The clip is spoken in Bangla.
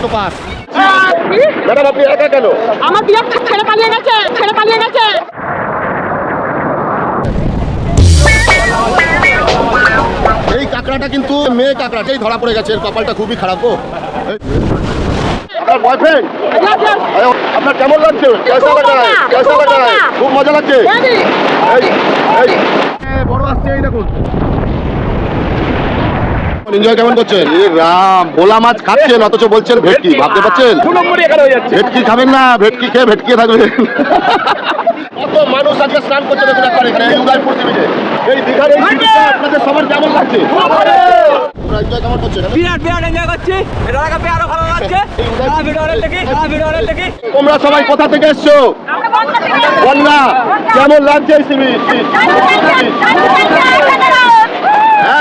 মতো পাস। ম্যাডাম আপনি একা কেন? আমার বিয়ে ছেড়ে পালিয়ে গেছে, ছেড়ে পালিয়ে গেছে। এই কাঁকড়াটা কিন্তু মেয়ে কাঁকড়াটাই ধরা পড়ে গেছে, এর কপালটা খুবই খারাপ গো। আপনার বয়ফ্রেন্ড? আপনার কেমন লাগছে? কেসা লাগা है? কেসা লাগা है? খুব মজা লাগছে? বড় আসছে, এই দেখুন। এনজয় কেমন করছেন? রাম, ভোলা মাছ খাচ্ছেন অথচ বলছেন ভেটকি, ভাবতে পারছেন? ভেটকি খাবেন না, ভেটকি খেয়ে ভেটকিয়ে থাকবেন। কত মানুষ আজকে স্নান করছে দেখুন একবার এখানে এই উদয়পুর টিভিতে। এই দীঘার এই সিটটা আপনাদের সবার কেমন লাগছে? এনজয় কেমন করছেন? বিরাট এনজয় করছি। এটা লাগাতে আরো ভালো লাগছে। ভিডিওটা দেখি। তোমরা সবাই কোথা থেকে এসছো? বন্যা, কেমন লাগছে এই সিবি?